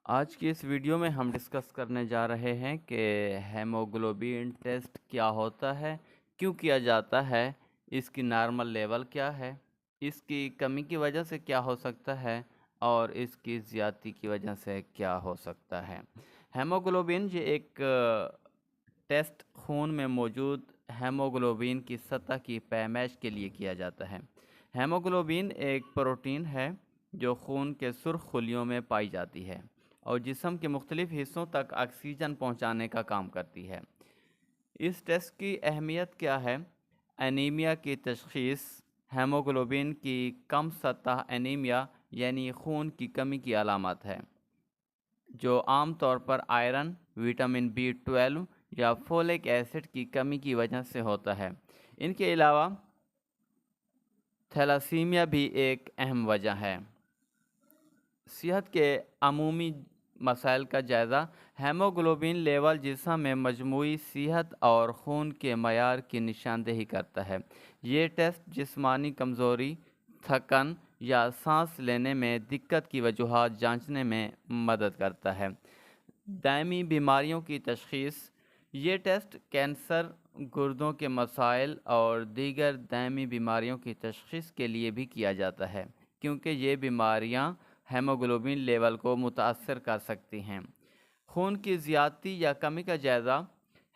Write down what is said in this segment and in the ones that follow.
آج کی اس ویڈیو میں ہم ڈسکس کرنے جا رہے ہیں کہ ہیموگلوبین ٹیسٹ کیا ہوتا ہے، کیوں کیا جاتا ہے، اس کی نارمل لیول کیا ہے، اس کی کمی کی وجہ سے کیا ہو سکتا ہے اور اس کی زیادتی کی وجہ سے کیا ہو سکتا ہے۔ ہیموگلوبین یہ ایک ٹیسٹ خون میں موجود ہیموگلوبین کی سطح کی پیمائش کے لیے کیا جاتا ہے۔ ہیموگلوبین ایک پروٹین ہے جو خون کے سرخ خلیوں میں پائی جاتی ہے اور جسم کے مختلف حصوں تک آکسیجن پہنچانے کا کام کرتی ہے۔ اس ٹیسٹ کی اہمیت کیا ہے؟ انیمیا کی تشخیص۔ ہیموگلوبین کی کم سطح انیمیا یعنی خون کی کمی کی علامت ہے، جو عام طور پر آئرن، وٹامن B12 یا فولک ایسڈ کی کمی کی وجہ سے ہوتا ہے۔ ان کے علاوہ تھیلاسیمیا بھی ایک اہم وجہ ہے۔ صحت کے عمومی مسائل کا جائزہ۔ ہیموگلوبین لیول جسم میں مجموعی صحت اور خون کے معیار کی نشاندہی کرتا ہے۔ یہ ٹیسٹ جسمانی کمزوری، تھکن یا سانس لینے میں دقت کی وجوہات جانچنے میں مدد کرتا ہے۔ دائمی بیماریوں کی تشخیص۔ یہ ٹیسٹ کینسر، گردوں کے مسائل اور دیگر دائمی بیماریوں کی تشخیص کے لیے بھی کیا جاتا ہے، کیونکہ یہ بیماریاں ہیموگلوبین لیول کو متاثر کر سکتی ہیں۔ خون کی زیادتی یا کمی کا جائزہ۔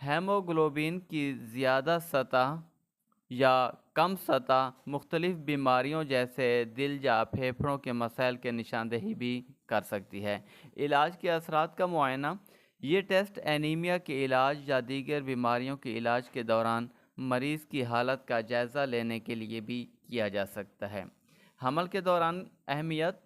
ہیموگلوبین کی زیادہ سطح یا کم سطح مختلف بیماریوں جیسے دل یا پھیپھڑوں کے مسائل کی نشاندہی بھی کر سکتی ہے۔ علاج کے اثرات کا معائنہ۔ یہ ٹیسٹ انیمیا کے علاج یا دیگر بیماریوں کے علاج کے دوران مریض کی حالت کا جائزہ لینے کے لیے بھی کیا جا سکتا ہے۔ حمل کے دوران اہمیت۔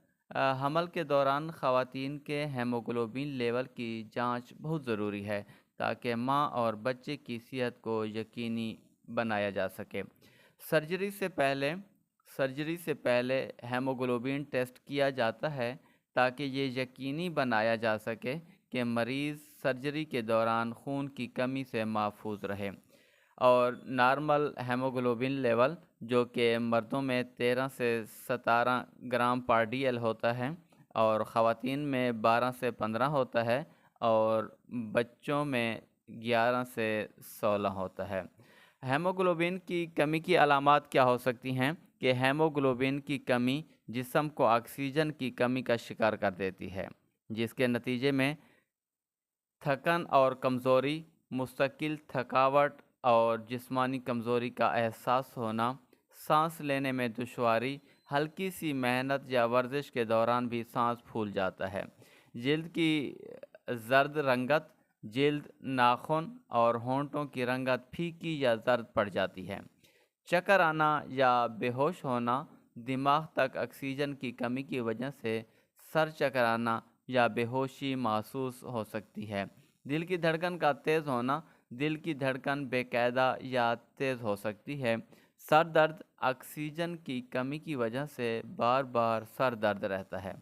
حمل کے دوران خواتین کے ہیموگلوبین لیول کی جانچ بہت ضروری ہے تاکہ ماں اور بچے کی صحت کو یقینی بنایا جا سکے۔ سرجری سے پہلے ہیموگلوبین ٹیسٹ کیا جاتا ہے تاکہ یہ یقینی بنایا جا سکے کہ مریض سرجری کے دوران خون کی کمی سے محفوظ رہے۔ اور نارمل ہیموگلوبین لیول، جو کہ مردوں میں 13 سے 17 گرام پر DL ہوتا ہے اور خواتین میں 12 سے 15 ہوتا ہے اور بچوں میں 11 سے 16 ہوتا ہے۔ ہیموگلوبین کی کمی کی علامات کیا ہو سکتی ہیں؟ کہ ہیموگلوبین کی کمی جسم کو آکسیجن کی کمی کا شکار کر دیتی ہے، جس کے نتیجے میں تھکن اور کمزوری، مستقل تھکاوٹ اور جسمانی کمزوری کا احساس ہونا، سانس لینے میں دشواری، ہلکی سی محنت یا ورزش کے دوران بھی سانس پھول جاتا ہے۔ جلد کی زرد رنگت، جلد، ناخن اور ہونٹوں کی رنگت پھیکی یا زرد پڑ جاتی ہے۔ چکر آنا یا بے ہوش ہونا، دماغ تک آکسیجن کی کمی کی وجہ سے سر چکر آنا یا بے ہوشی محسوس ہو سکتی ہے۔ دل کی دھڑکن کا تیز ہونا، دل کی دھڑکن بے قاعدہ یا تیز ہو سکتی ہے۔ سر درد، آکسیجن کی کمی کی وجہ سے بار بار سر درد رہتا ہے۔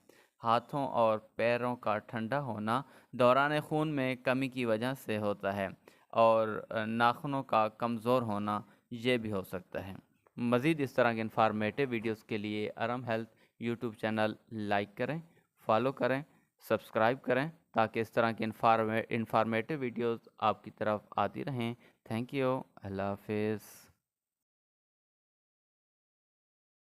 ہاتھوں اور پیروں کا ٹھنڈا ہونا دوران خون میں کمی کی وجہ سے ہوتا ہے اور ناخنوں کا کمزور ہونا یہ بھی ہو سکتا ہے۔ مزید اس طرح کے انفارمیٹو ویڈیوز کے لیے Iram health YouTube channel like کریں، فالو کریں، سبسکرائب کریں تاکہ اس طرح کے انفارمیٹو ویڈیوز آپ کی طرف آتی رہیں۔ Thank you. اللہ حافظ۔